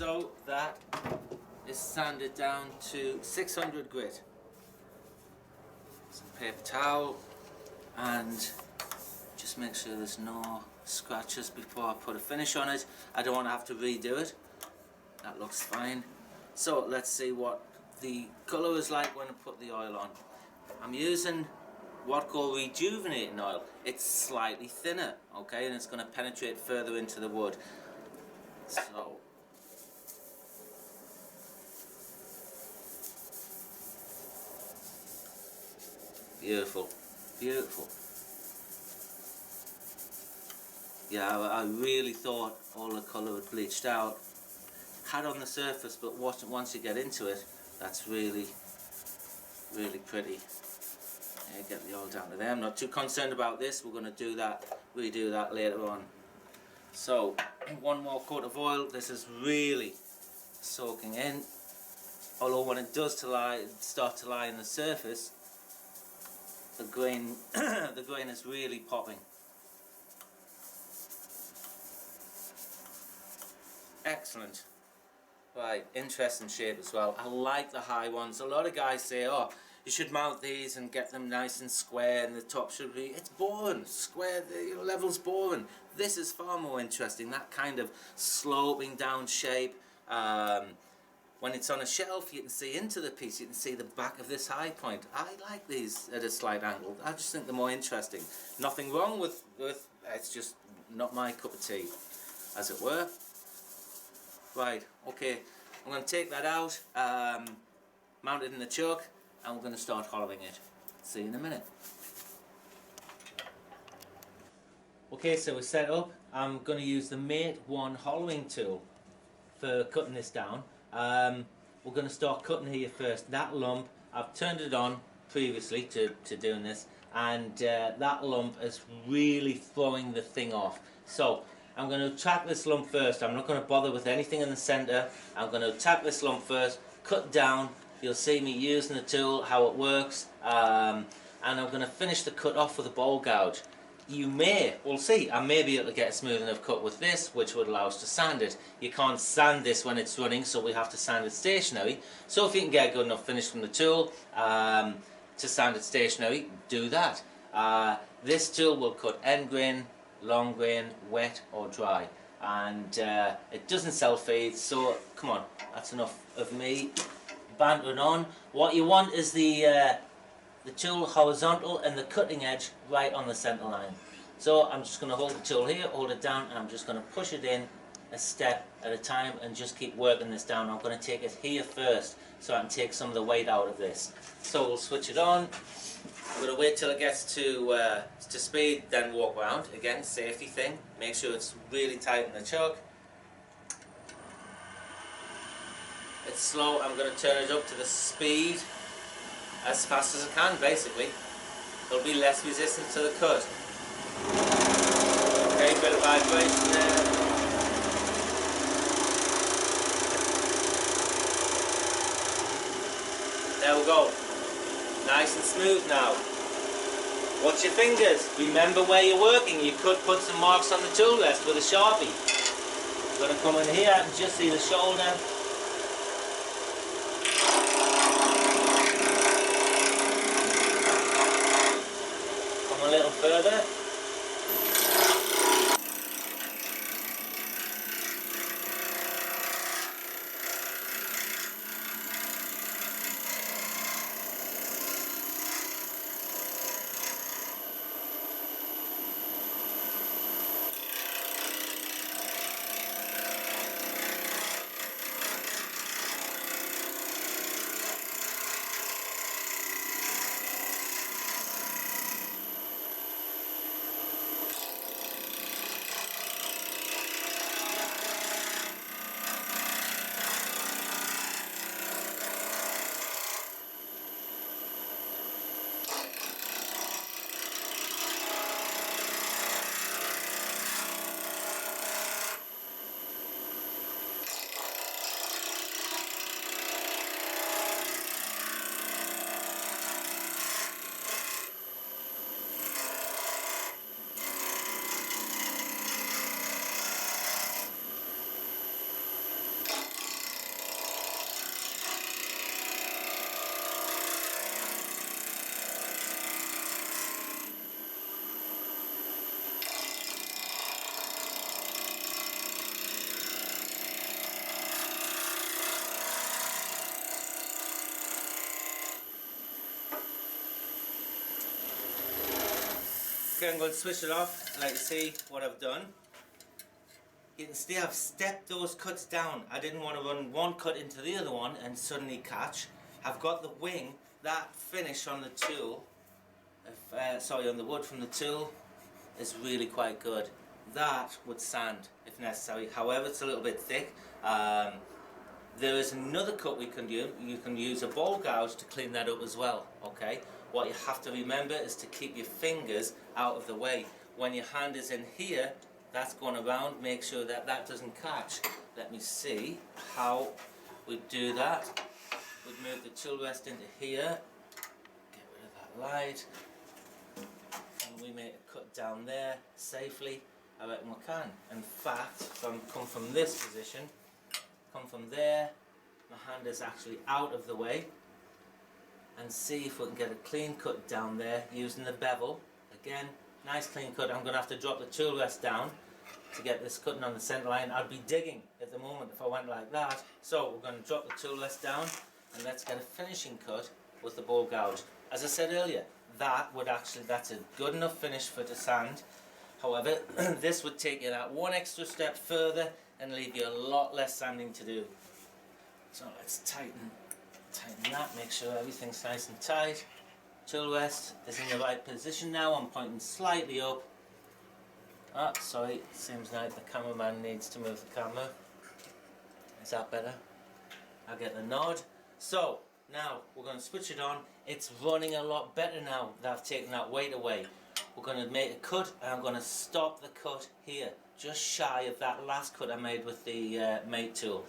So that is sanded down to 600 grit. Some paper towel, and just make sure there's no scratches before I put a finish on it. I don't want to have to redo it. That looks fine. So let's see what the colour is like when I put the oil on. I'm using what called rejuvenating oil. It's slightly thinner, okay, and it's going to penetrate further into the wood. So beautiful, beautiful. Yeah, I really thought all the colour had bleached out. Had on the surface, but once you get into it, that's really, really pretty. Yeah, get the oil down to there. I'm not too concerned about this. We're going to do that, redo that later on. So, one more coat of oil. This is really soaking in. Although when it does start to lie on the surface, the grain, the grain is really popping. Excellent. Right, interesting shape as well. I like the high ones. A lot of guys say, oh, you should mount these and get them nice and square and the top should be... It's boring. Square, the level's boring. This is far more interesting. That kind of sloping down shape. When it's on a shelf, you can see into the piece. You can see the back of this high point. I like these at a slight angle. I just think they're more interesting. Nothing wrong with it's just not my cup of tea, as it were. Right, okay, I'm going to take that out, mount it in the chuck, and we're going to start hollowing it. See you in a minute. Okay, so we're set up. I'm going to use the Mate 1 hollowing tool for cutting this down. We're going to start cutting here first. That lump, I've turned it on previously to doing this, and that lump is really throwing the thing off. So I'm going to attack this lump first. I'm not going to bother with anything in the centre. I'm going to attack this lump first, cut down. You'll see me using the tool, how it works, and I'm going to finish the cut off with a bowl gouge. You may, we'll see, I may be able to get a smooth enough cut with this, which would allow us to sand it. You can't sand this when it's running, so we have to sand it stationary. So if you can get a good enough finish from the tool to sand it stationary, do that. This tool will cut end grain, long grain, wet or dry, and it doesn't self-feed, so come on, that's enough of me bantering on. What you want is the tool horizontal and the cutting edge right on the center line. So I'm just going to hold the tool here, hold it down, and I'm just going to push it in a step at a time and just keep working this down. I'm going to take it here first so I can take some of the weight out of this. So we'll switch it on. I'm going to wait till it gets to speed, then walk around. Again, safety thing. Make sure it's really tight in the chuck. It's slow. I'm going to turn it up to the speed as fast as I can, basically. There'll be less resistance to the cut. Okay, bit of vibration there. There we go. Nice and smooth now. Watch your fingers. Remember where you're working. You could put some marks on the tool rest with a Sharpie. You're going to come in here and just see the shoulder. Come a little further. Okay, I'm going to switch it off. Like you see what I've done. You can see I've stepped those cuts down. I didn't want to run one cut into the other one and suddenly catch. I've got the wing, that finish on the tool, on the wood from the tool, is really quite good. That would sand if necessary. However, it's a little bit thick. There is another cut we can do. You can use a ball gouge to clean that up as well. Okay. What you have to remember is to keep your fingers out of the way. When your hand is in here, that's going around. Make sure that that doesn't catch. Let me see how we do that. We move the tool rest into here. Get rid of that light. And we make a cut down there safely. I reckon we can. In fact, if I come from this position, come from there, my hand is actually out of the way, and see if we can get a clean cut down there using the bevel. Again, nice clean cut. I'm going to have to drop the tool rest down to get this cutting on the centre line. I'd be digging at the moment if I went like that. So we're going to drop the tool rest down and let's get a finishing cut with the ball gouge. As I said earlier, that's a good enough finish for the sand. However, this would take you that one extra step further and leave you a lot less sanding to do. So let's tighten that, make sure everything's nice and tight. Tool rest is in the right position now. I'm pointing slightly up. Sorry, it seems like the cameraman needs to move the camera. Is that better? I'll get the nod. So, now we're going to switch it on. It's running a lot better now that I've taken that weight away. We're going to make a cut, and I'm going to stop the cut here, just shy of that last cut I made with the mate tool.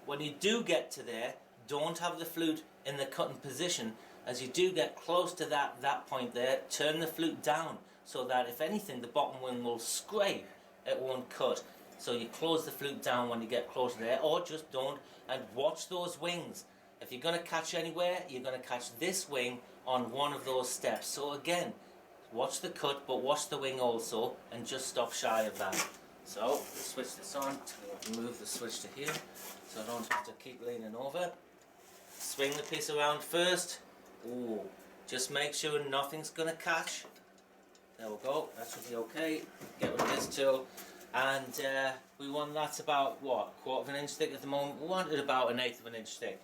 When you do get to there, don't have the flute in the cutting position. As you do get close to that point there, turn the flute down so that if anything the bottom wing will scrape, it won't cut. So you close the flute down when you get close to there, or just don't, and watch those wings. If you're going to catch anywhere, you're going to catch this wing on one of those steps. So again, watch the cut, but watch the wing also, and just stop shy of that. So, switch this on, move the switch to here, so I don't have to keep leaning over. Swing the piece around first. Ooh, just make sure nothing's going to catch. There we go, that should be okay. Get rid of this tool. And we want that's about, what, 1/4 of an inch thick at the moment. We want it about 1/8 of an inch thick.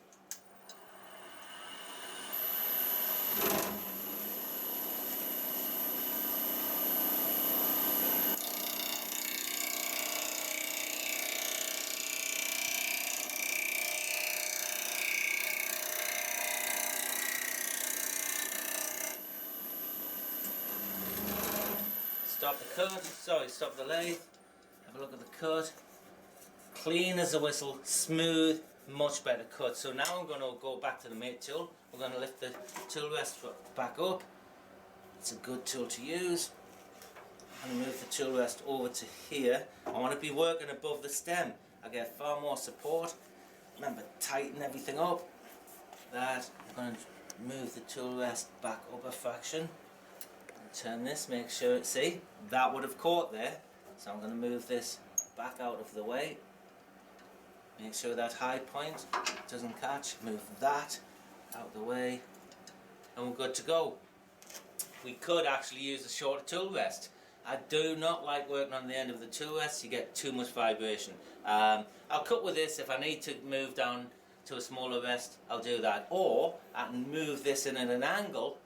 Stop the cut, stop the lathe, have a look at the cut, clean as a whistle, smooth, much better cut. So now I'm going to go back to the mate tool. We're going to lift the tool rest back up. It's a good tool to use. I'm going to move the tool rest over to here. I want to be working above the stem. I get far more support. Remember, tighten everything up. That, I'm going to move the tool rest back up a fraction. Turn this, make sure, see, that would have caught there. So I'm going to move this back out of the way. Make sure that high point doesn't catch. Move that out of the way. And we're good to go. We could actually use a shorter tool rest. I do not like working on the end of the tool rest. You get too much vibration. I'll cut with this. If I need to move down to a smaller rest, I'll do that. Or I can move this in at an angle,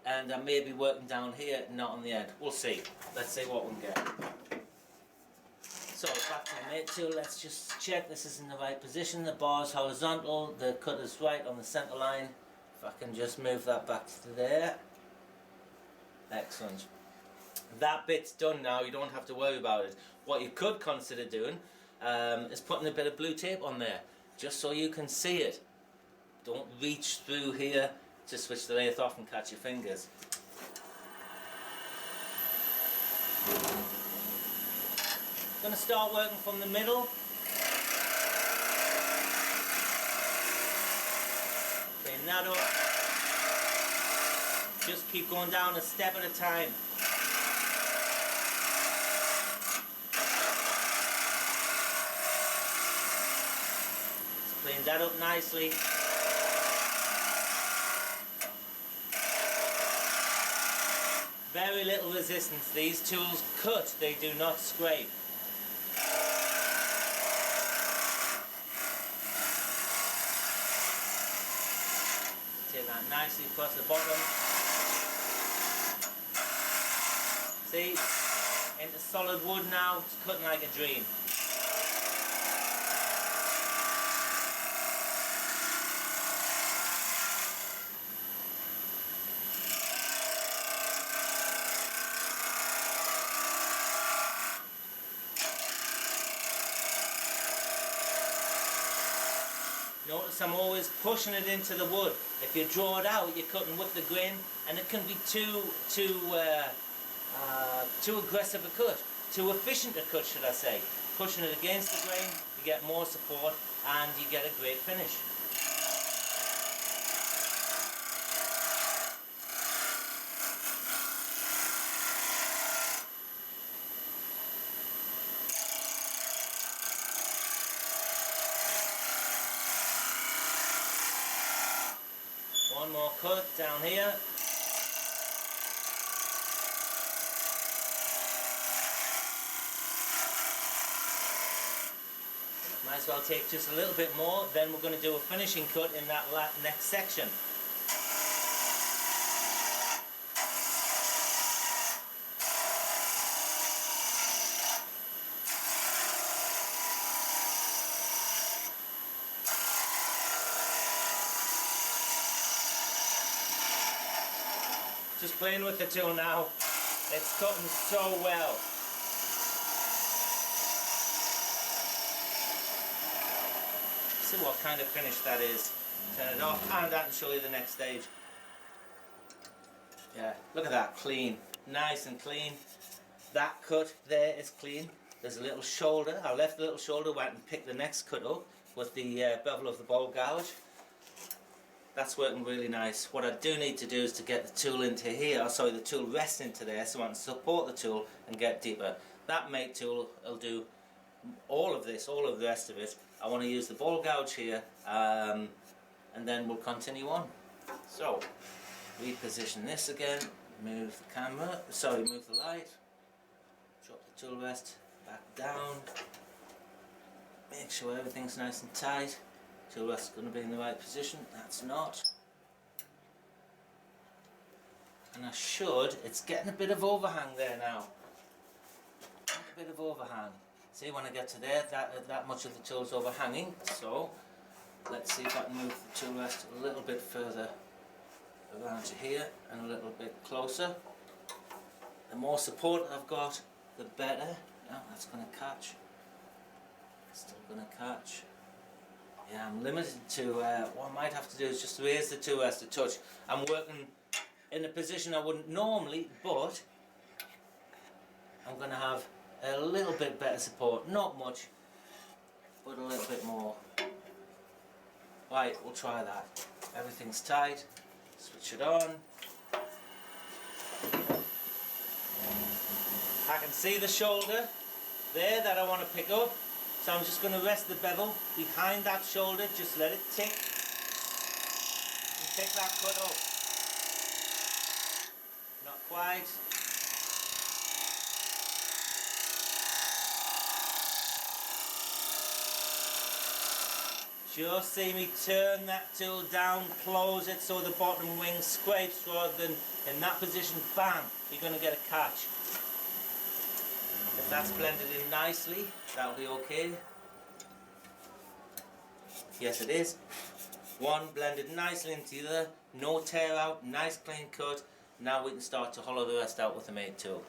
and I may be working down here, not on the end. We'll see. Let's see what we can get. So back to the mate tool, let's just check this is in the right position. The bar's horizontal, the cut is right on the centre line. If I can just move that back to there. Excellent. That bit's done now, you don't have to worry about it. What you could consider doing is putting a bit of blue tape on there, just so you can see it. Don't reach through here to switch the lathe off and catch your fingers. Going to start working from the middle. Clean that up. Just keep going down a step at a time. Let's clean that up nicely. Very little resistance. These tools cut, they do not scrape. Take that nicely across the bottom. See, into solid wood now, it's cutting like a dream. Notice I'm always pushing it into the wood. If you draw it out, you're cutting with the grain, and it can be too aggressive a cut, too efficient a cut, should I say. Pushing it against the grain, you get more support, and you get a great finish. One more cut down here. Might as well take just a little bit more, then we're going to do a finishing cut in that next section. Just playing with the tool now, it's cutting so well. See what kind of finish that is. Turn it off and I can show you the next stage. Yeah, look at that, clean, nice and clean. That cut there is clean. There's a little shoulder, I left the little shoulder, went and picked the next cut up with the bevel of the bowl gouge. That's working really nice. What I do need to do is to get the tool into here, sorry, the tool rest into there so I can support the tool and get deeper. That mate tool will do all of this, all of the rest of it. I want to use the bowl gouge here and then we'll continue on. So, reposition this again, move the camera, sorry, move the light, drop the tool rest back down, make sure everything's nice and tight. Tool rest is going to be in the right position, that's not. And I should, it's getting a bit of overhang there now. A bit of overhang. See, when I get to there, that much of the tool's overhanging. So, let's see if I can move the tool rest a little bit further around to here and a little bit closer. The more support I've got, the better. No, that's going to catch. Still going to catch. Yeah, I'm limited to, what I might have to do is just raise the tool rest a touch. I'm working in a position I wouldn't normally, but I'm going to have a little bit better support. Not much, but a little bit more. Right, we'll try that. Everything's tight. Switch it on. I can see the shoulder there that I want to pick up. So I'm just going to rest the bevel behind that shoulder, just let it tick, and pick that cut up. Not quite. Just see me turn that tool down, close it so the bottom wing scrapes rather than in that position, bang, you're going to get a catch. If that's blended in nicely, that'll be okay. Yes, it is. One blended nicely into the other, no tear out, nice clean cut. Now we can start to hollow the rest out with the mate tool.